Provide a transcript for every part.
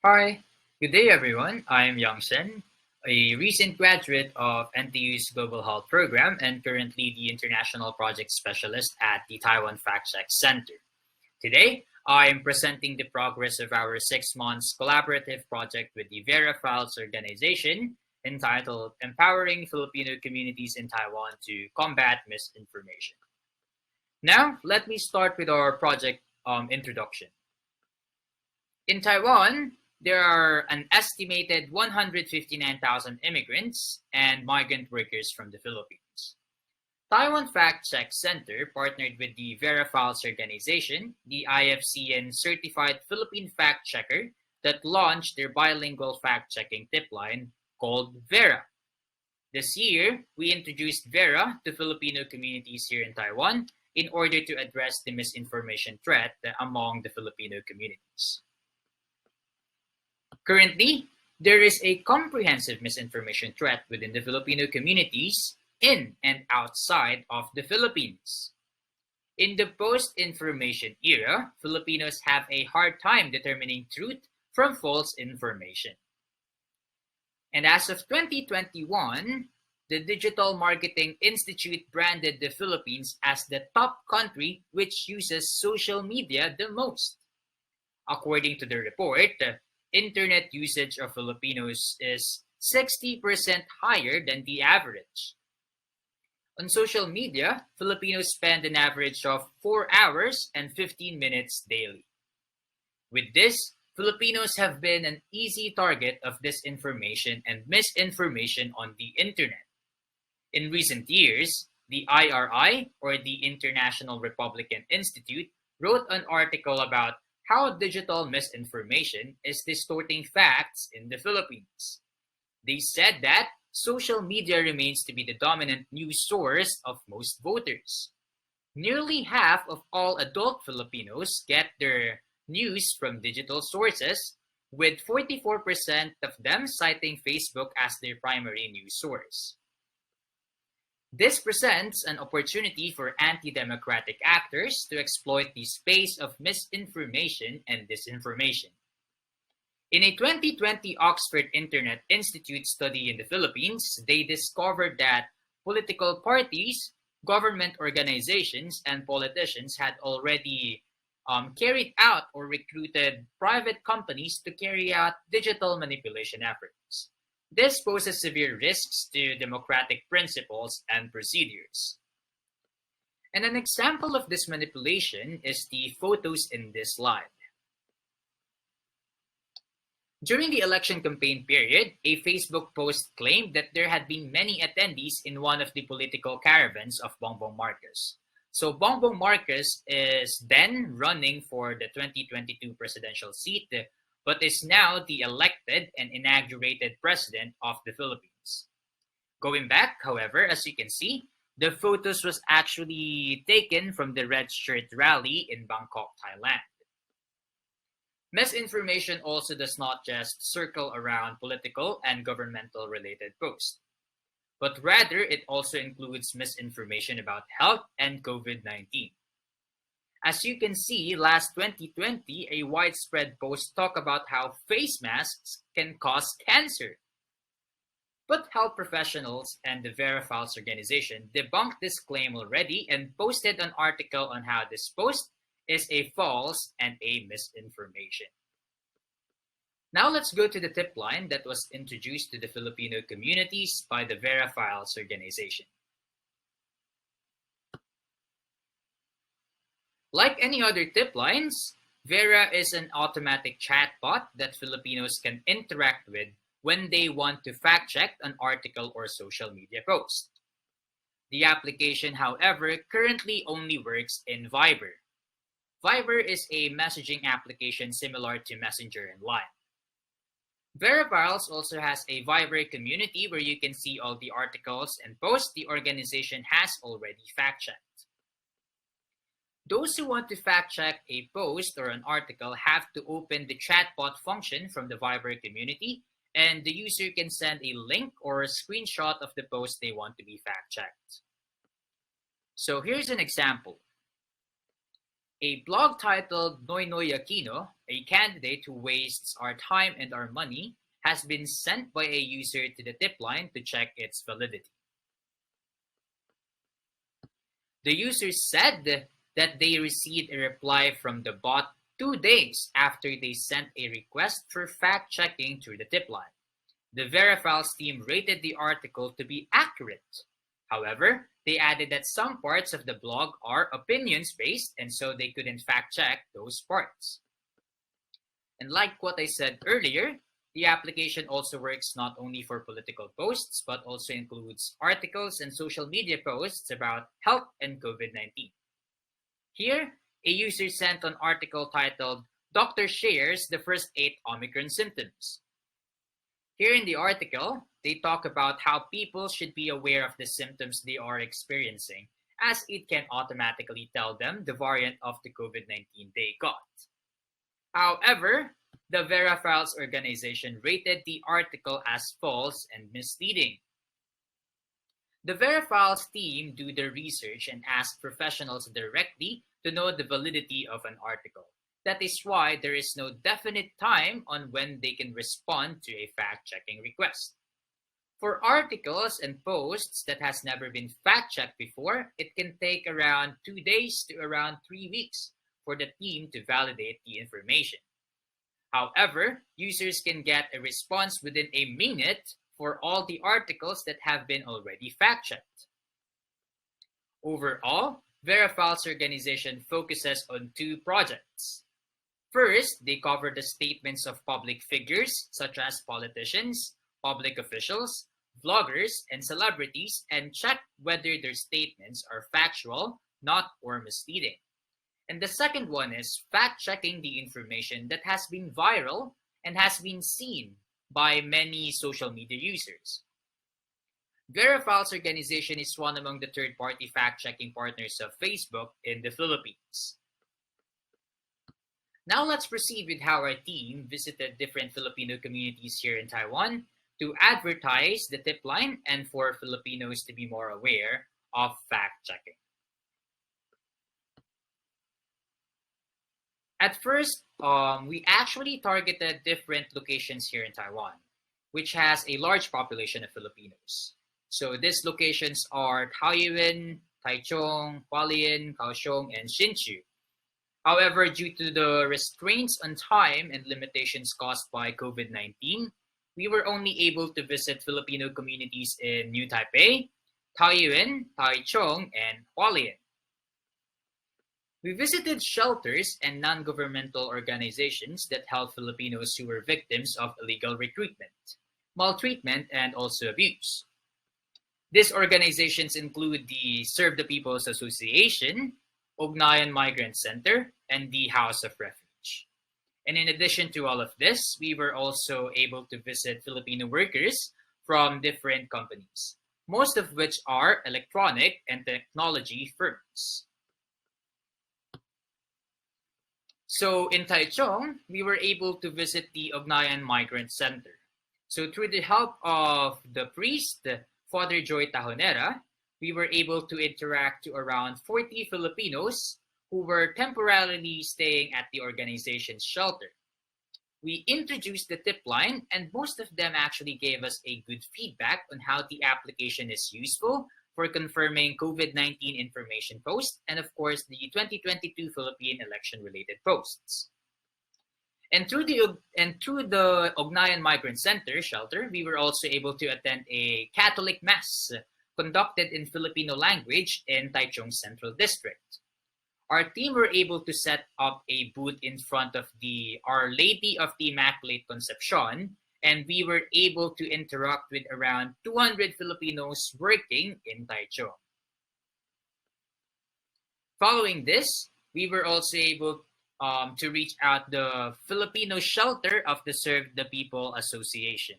Hi, good day everyone. I'm Yang Shen, a recent graduate of NTU's Global Health Program and currently the International Project Specialist at the Taiwan Fact Check Center. Today, I'm presenting the progress of our 6 months collaborative project with the Vera Files organization entitled Empowering Filipino Communities in Taiwan to Combat Misinformation. Now, let me start with our project introduction. In Taiwan, there are an estimated 159,000 immigrants and migrant workers from the Philippines. Taiwan Fact Check Center partnered with the Vera Files organization, the IFCN certified Philippine fact checker that launched their bilingual fact-checking tip line called Vera. This year, we introduced Vera to Filipino communities here in Taiwan in order to address the misinformation threat among the Filipino communities. Currently, there is a comprehensive misinformation threat within the Filipino communities in and outside of the Philippines. In the post-information era, Filipinos have a hard time determining truth from false information. And as of 2021, the Digital Marketing Institute branded the Philippines as the top country which uses social media the most. According to the report, internet usage of Filipinos is 60% higher than the average. On social media, Filipinos spend an average of 4 hours and 15 minutes daily. With this, Filipinos have been an easy target of disinformation and misinformation on the internet. In recent years, the IRI, or the International Republican Institute, wrote an article about how digital misinformation is distorting facts in the Philippines. They said that social media remains to be the dominant news source of most voters. Nearly half of all adult Filipinos get their news from digital sources, with 44% of them citing Facebook as their primary news source. This presents an opportunity for anti-democratic actors to exploit the space of misinformation and disinformation. In a 2020 Oxford Internet Institute study in the Philippines, they discovered that political parties, government organizations, and politicians had already carried out or recruited private companies to carry out digital manipulation efforts. This poses severe risks to democratic principles and procedures. And an example of this manipulation is the photos in this slide. During the election campaign period, a Facebook post claimed that there had been many attendees in one of the political caravans of Bongbong Marcos. So Bongbong Marcos is then running for the 2022 presidential seat, but is now the elected and inaugurated president of the Philippines. Going back, however, as you can see, the photos was actually taken from the Red Shirt rally in Bangkok, Thailand. Misinformation also does not just circle around political and governmental related posts, but rather it also includes misinformation about health and COVID-19. As you can see, last 2020, a widespread post talked about how face masks can cause cancer. But health professionals and the Vera Files organization debunked this claim already and posted an article on how this post is a false and a misinformation. Now let's go to the tip line that was introduced to the Filipino communities by the Vera Files organization. Like any other tip lines, Vera is an automatic chatbot that Filipinos can interact with when they want to fact-check an article or social media post. The application, however, currently only works in Viber. Viber is a messaging application similar to Messenger and Line. Vera Files also has a Viber community where you can see all the articles and posts the organization has already fact-checked. Those who want to fact-check a post or an article have to open the chatbot function from the Viber community, and the user can send a link or a screenshot of the post they want to be fact-checked. So here's an example. A blog titled Noy Noy Aquino, a candidate who wastes our time and our money, has been sent by a user to the tip line to check its validity. The user said that they received a reply from the bot 2 days after they sent a request for fact-checking through the tip line. The Verifiles team rated the article to be accurate. However, they added that some parts of the blog are opinions-based, and so they couldn't fact-check those parts. And like what I said earlier, the application also works not only for political posts, but also includes articles and social media posts about health and COVID-19. Here, a user sent an article titled, "Doctor Shares the First 8 Omicron Symptoms." Here in the article, they talk about how people should be aware of the symptoms they are experiencing, as it can automatically tell them the variant of the COVID-19 they got. However, the Verifiles organization rated the article as false and misleading. The Verifiles team do the research and ask professionals directly to know the validity of an article. That is why there is no definite time on when they can respond to a fact-checking request. For articles and posts that has never been fact-checked before, it can take around 2 days to around 3 weeks for the team to validate the information. However, users can get a response within a minute for all the articles that have been already fact-checked. Overall, Verifiles organization focuses on 2 projects. First, they cover the statements of public figures such as politicians, public officials, vloggers, and celebrities and check whether their statements are factual, not or misleading. And the second one is fact-checking the information that has been viral and has been seen by many social media users. Verifiles organization is one among the third-party fact-checking partners of Facebook in the Philippines. Now let's proceed with how our team visited different Filipino communities here in Taiwan to advertise the tip line and for Filipinos to be more aware of fact-checking. At first, we actually targeted different locations here in Taiwan, which has a large population of Filipinos. So these locations are Taoyuan, Taichung, Hualien, Kaohsiung, and Hsinchu. However, due to the restraints on time and limitations caused by COVID-19, we were only able to visit Filipino communities in New Taipei, Taoyuan, Taichung, and Hualien. We visited shelters and non-governmental organizations that help Filipinos who were victims of illegal recruitment, maltreatment, and also abuse. These organizations include the Serve the People's Association, Ugnayan Migrant Center, and the House of Refuge. And in addition to all of this, we were also able to visit Filipino workers from different companies, most of which are electronic and technology firms. So in Taichung, we were able to visit the Ugnayan Migrant Center. So through the help of the priest, Father Joy Tajonera, we were able to interact to around 40 Filipinos who were temporarily staying at the organization's shelter. We introduced the tip line and most of them actually gave us a good feedback on how the application is useful for confirming COVID-19 information posts and of course the 2022 Philippine election-related posts. And through the Ugnayan Migrant Center shelter, we were also able to attend a Catholic Mass conducted in Filipino language in Taichung Central District. Our team were able to set up a booth in front of the Our Lady of the Immaculate Conception, and we were able to interact with around 200 Filipinos working in Taichung. Following this, we were also able to reach out the Filipino shelter of the Serve the People Association.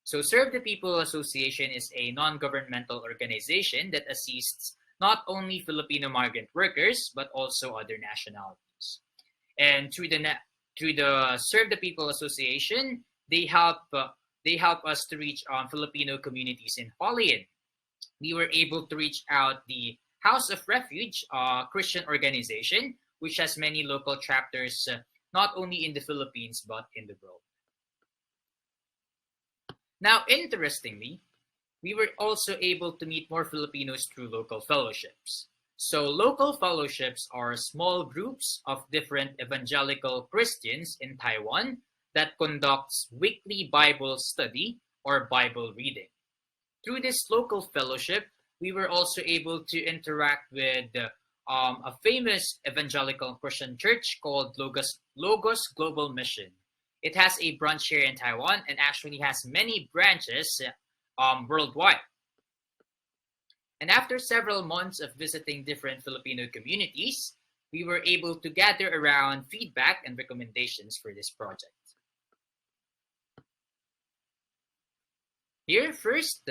So Serve the People Association is a non-governmental organization that assists not only Filipino migrant workers, but also other nationalities. And through the Serve the People Association, they help us to reach Filipino communities in Hualien. We were able to reach out the House of Refuge, Christian organization, which has many local chapters, not only in the Philippines, but in the world. Now, interestingly, we were also able to meet more Filipinos through local fellowships. So local fellowships are small groups of different evangelical Christians in Taiwan that conducts weekly Bible study or Bible reading. Through this local fellowship, we were also able to interact with a famous evangelical Christian church called Logos Global Mission. It has a branch here in Taiwan and actually has many branches worldwide. And after several months of visiting different Filipino communities, we were able to gather around feedback and recommendations for this project. Here, first,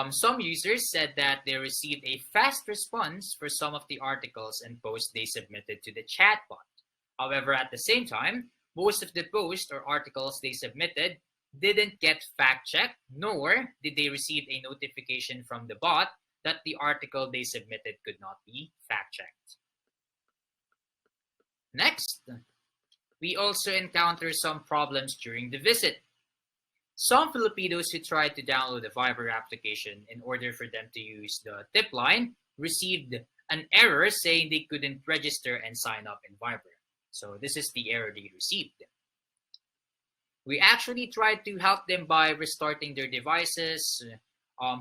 some users said that they received a fast response for some of the articles and posts they submitted to the chatbot. However, at the same time, most of the posts or articles they submitted didn't get fact-checked, nor did they receive a notification from the bot that the article they submitted could not be fact-checked. Next, we also encountered some problems during the visit. Some Filipinos who tried to download the Viber application in order for them to use the tip line received an error saying they couldn't register and sign up in Viber. So this is the error they received. We actually tried to help them by restarting their devices,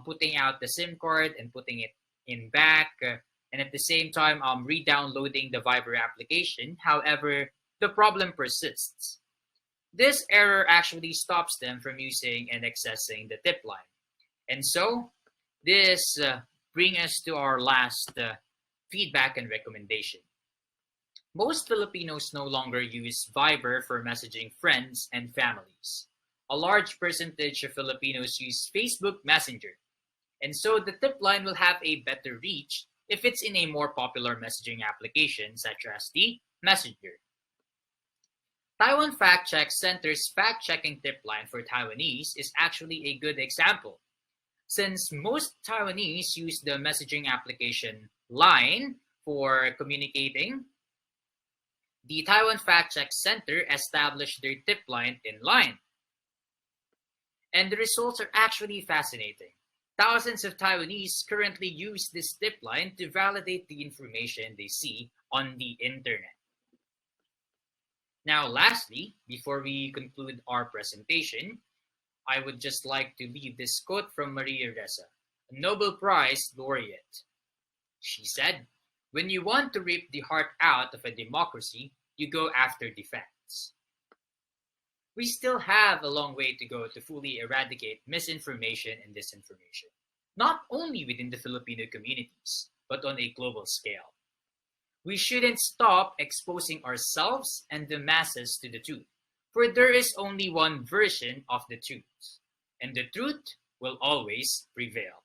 putting out the SIM card and putting it in back, and at the same time re-downloading the Viber application. However, the problem persists. This error actually stops them from using and accessing the tip line. And so this brings us to our last feedback and recommendation. Most Filipinos no longer use Viber for messaging friends and families. A large percentage of Filipinos use Facebook Messenger. And so the tip line will have a better reach if it's in a more popular messaging application such as the Messenger. Taiwan Fact Check Center's fact-checking tip line for Taiwanese is actually a good example. Since most Taiwanese use the messaging application Line for communicating, the Taiwan Fact Check Center established their tip line in Line. And the results are actually fascinating. Thousands of Taiwanese currently use this tip line to validate the information they see on the internet. Now, lastly, before we conclude our presentation, I would just like to leave this quote from Maria Ressa, a Nobel Prize laureate. She said, "When you want to rip the heart out of a democracy, you go after the facts." We still have a long way to go to fully eradicate misinformation and disinformation, not only within the Filipino communities, but on a global scale. We shouldn't stop exposing ourselves and the masses to the truth, for there is only one version of the truth, and the truth will always prevail.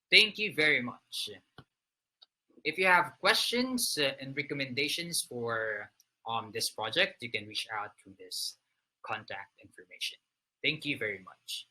Thank you very much. If you have questions and recommendations for this project, you can reach out through this contact information. Thank you very much.